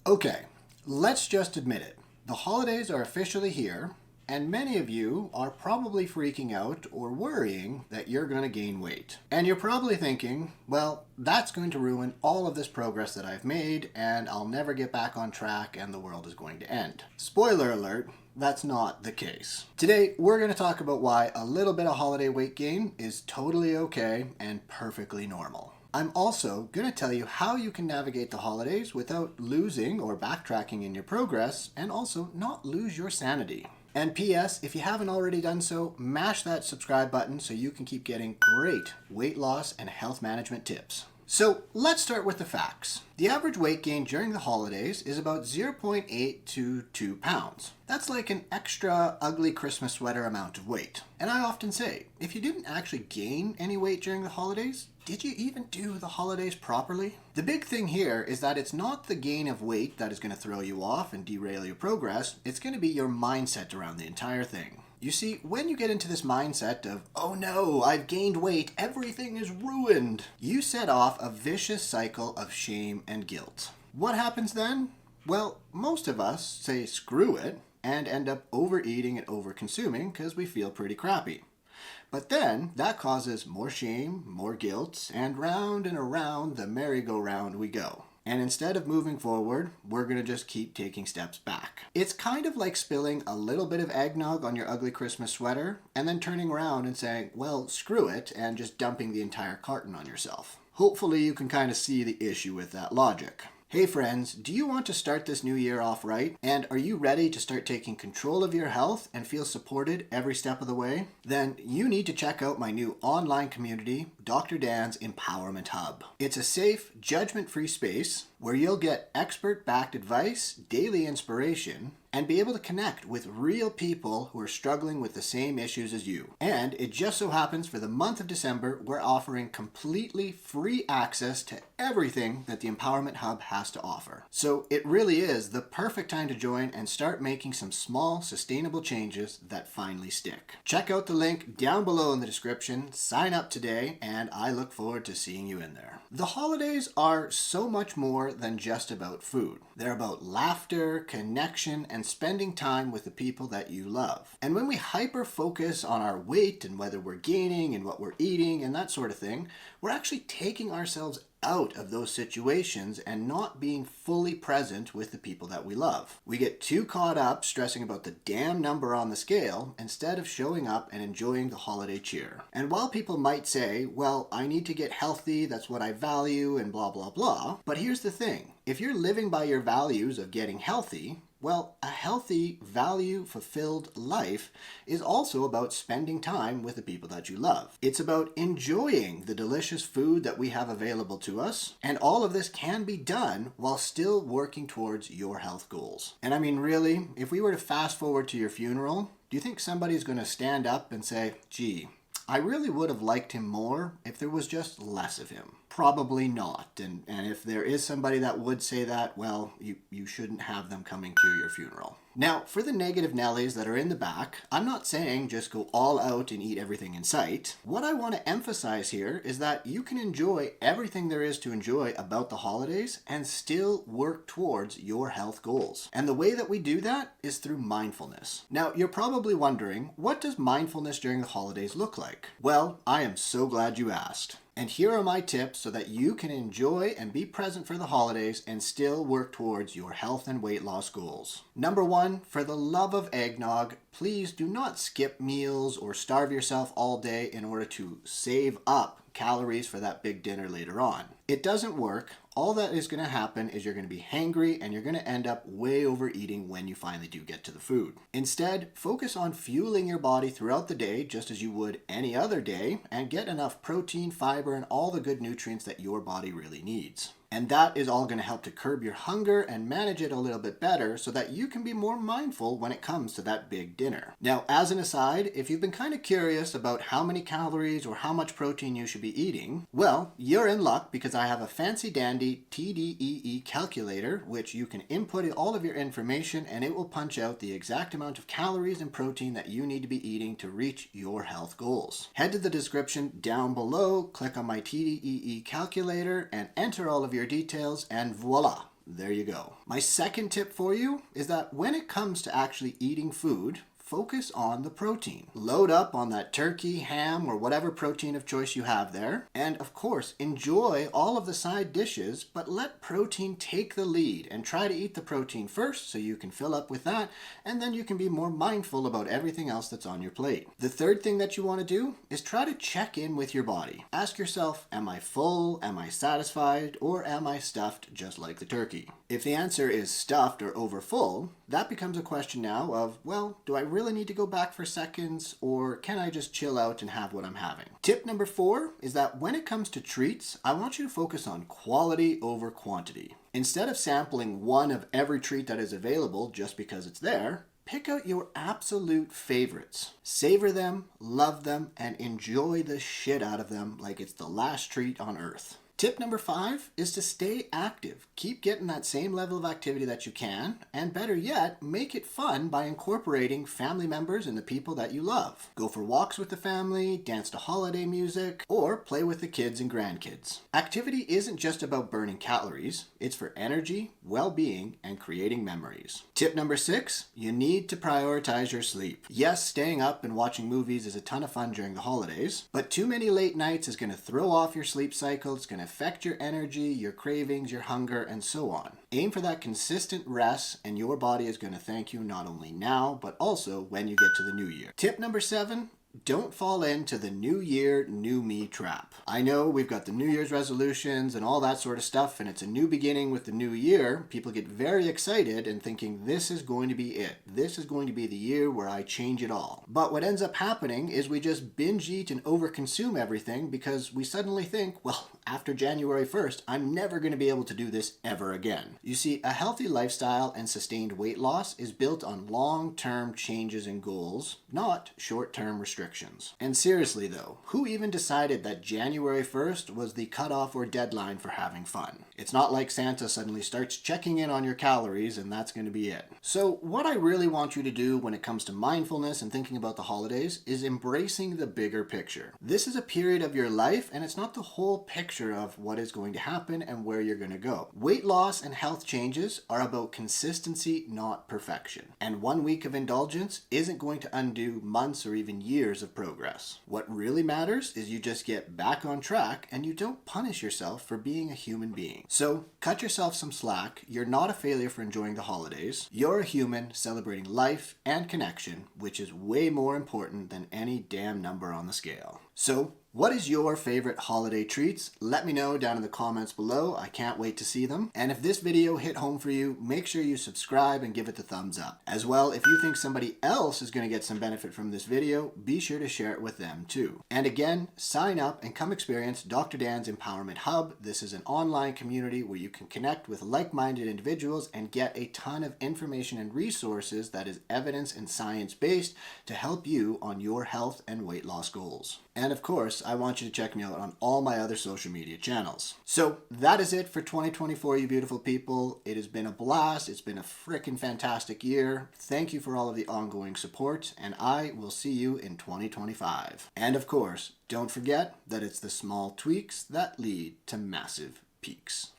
Okay, let's just admit it. The holidays are officially here, and many of you are probably freaking out or worrying that you're going to gain weight. And you're probably thinking, well, that's going to ruin all of this progress that I've made, and I'll never get back on track, and the world is going to end. Spoiler alert, that's not the case. Today, we're going to talk about why a little bit of holiday weight gain is totally okay and perfectly normal. I'm also going to tell you how you can navigate the holidays without losing or backtracking in your progress, and also not lose your sanity. And P.S. if you haven't already done so, mash that subscribe button so you can keep getting great weight loss and health management tips. So let's start with the facts. The average weight gain during the holidays is about 0.8 to 2 pounds. That's like an extra ugly Christmas sweater amount of weight. And I often say, if you didn't actually gain any weight during the holidays, did you even do the holidays properly? The big thing here is that it's not the gain of weight that is going to throw you off and derail your progress. It's going to be your mindset around the entire thing. You see, when you get into this mindset of, oh no, I've gained weight, everything is ruined, you set off a vicious cycle of shame and guilt. What happens then? Well, most of us say screw it and end up overeating and overconsuming because we feel pretty crappy. But then that causes more shame, more guilt, and around the merry-go-round we go. And instead of moving forward, we're going to just keep taking steps back. It's kind of like spilling a little bit of eggnog on your ugly Christmas sweater and then turning around and saying, well, screw it, and just dumping the entire carton on yourself. Hopefully you can kind of see the issue with that logic. Hey friends, do you want to start this new year off right? And are you ready to start taking control of your health and feel supported every step of the way? Then you need to check out my new online community, Dr. Dan's Empowerment Hub. It's a safe, judgment-free space where you'll get expert-backed advice, daily inspiration, and be able to connect with real people who are struggling with the same issues as you. And it just so happens for the month of December, we're offering completely free access to everything that the Empowerment Hub has to offer. So it really is the perfect time to join and start making some small, sustainable changes that finally stick. Check out the link down below in the description, sign up today, and I look forward to seeing you in there. The holidays are so much more than just about food. They're about laughter, connection, and spending time with the people that you love. And when we hyper-focus on our weight and whether we're gaining and what we're eating and that sort of thing, we're actually taking ourselves out of those situations and not being fully present with the people that we love. We get too caught up stressing about the damn number on the scale instead of showing up and enjoying the holiday cheer. And while people might say, well, I need to get healthy, that's what I value, and blah, blah, blah, but here's the thing. If you're living by your values of getting healthy, well, a healthy, value-fulfilled life is also about spending time with the people that you love. It's about enjoying the delicious food that we have available to us, and all of this can be done while still working towards your health goals. And I mean, really, if we were to fast forward to your funeral, do you think somebody's going to stand up and say, gee, I really would have liked him more if there was just less of him? Probably not. And if there is somebody that would say that, well, you shouldn't have them coming to your funeral. Now, for the negative Nellies that are in the back, I'm not saying just go all out and eat everything in sight. What I want to emphasize here is that you can enjoy everything there is to enjoy about the holidays and still work towards your health goals. And the way that we do that is through mindfulness. Now, you're probably wondering, what does mindfulness during the holidays look like? Well, I am so glad you asked. And here are my tips so that you can enjoy and be present for the holidays and still work towards your health and weight loss goals. Number one, for the love of eggnog, please do not skip meals or starve yourself all day in order to save up calories for that big dinner later on. It doesn't work. All that is going to happen is you're going to be hangry and you're going to end up way overeating when you finally do get to the food. Instead, focus on fueling your body throughout the day just as you would any other day and get enough protein, fiber, and all the good nutrients that your body really needs. And that is all going to help to curb your hunger and manage it a little bit better so that you can be more mindful when it comes to that big dinner. Now, as an aside, if you've been kind of curious about how many calories or how much protein you should be eating, well, you're in luck because I have a fancy dandy TDEE Calculator, which you can input all of your information and it will punch out the exact amount of calories and protein that you need to be eating to reach your health goals. Head to the description down below, click on my TDEE Calculator, and enter all of your details, and voila! there you go. My second tip for you is that when it comes to actually eating food, focus on the protein. Load up on that turkey, ham, or whatever protein of choice you have there. And of course, enjoy all of the side dishes, but let protein take the lead and try to eat the protein first so you can fill up with that, and then you can be more mindful about everything else that's on your plate. The third thing that you want to do is try to check in with your body. Ask yourself, am I full? Am I satisfied? Or am I stuffed just like the turkey? If the answer is stuffed or overfull, that becomes a question now of, well, do I really need to go back for seconds, or can I just chill out and have what I'm having? Tip number 4 is that when it comes to treats, I want you to focus on quality over quantity. Instead of sampling one of every treat that is available just because it's there, pick out your absolute favorites. Savor them, love them, and enjoy the shit out of them like it's the last treat on earth. Tip number 5 is to stay active. Keep getting that same level of activity that you can, and better yet, make it fun by incorporating family members and the people that you love. Go for walks with the family, dance to holiday music, or play with the kids and grandkids. Activity isn't just about burning calories, it's for energy, well-being, and creating memories. Tip number 6, you need to prioritize your sleep. Yes, staying up and watching movies is a ton of fun during the holidays, but too many late nights is going to throw off your sleep cycle. It's going to affect your energy, your cravings, your hunger, and so on. Aim for that consistent rest, and your body is going to thank you not only now, but also when you get to the new year. Tip number 7, don't fall into the new year, new me trap. I know we've got the New Year's resolutions and all that sort of stuff, and it's a new beginning with the new year. People get very excited and thinking this is going to be it. This is going to be the year where I change it all. But what ends up happening is we just binge eat and overconsume everything because we suddenly think, well, after January 1st, I'm never going to be able to do this ever again. You see, a healthy lifestyle and sustained weight loss is built on long-term changes and goals, not short-term restrictions. And seriously though, who even decided that January 1st was the cutoff or deadline for having fun? It's not like Santa suddenly starts checking in on your calories and that's going to be it. So what I really want you to do when it comes to mindfulness and thinking about the holidays is embracing the bigger picture. This is a period of your life, and it's not the whole picture of what is going to happen and where you're going to go. Weight loss and health changes are about consistency, not perfection. And 1 week of indulgence isn't going to undo months or even years of progress. What really matters is you just get back on track and you don't punish yourself for being a human being. So cut yourself some slack. You're not a failure for enjoying the holidays. You're a human celebrating life and connection, which is way more important than any damn number on the scale. So what is your favorite holiday treats? Let me know down in the comments below. I can't wait to see them. And if this video hit home for you, make sure you subscribe and give it the thumbs up. As well, if you think somebody else is going to get some benefit from this video, be sure to share it with them too. And again, sign up and come experience Dr. Dan's Empowerment Hub. This is an online community where you can connect with like-minded individuals and get a ton of information and resources that is evidence and science-based to help you on your health and weight loss goals. And of course, I want you to check me out on all my other social media channels. So that is it for 2024, you beautiful people. It has been a blast. It's been a frickin' fantastic year. Thank you for all of the ongoing support, and I will see you in 2025. And of course, don't forget that it's the small tweaks that lead to massive peaks.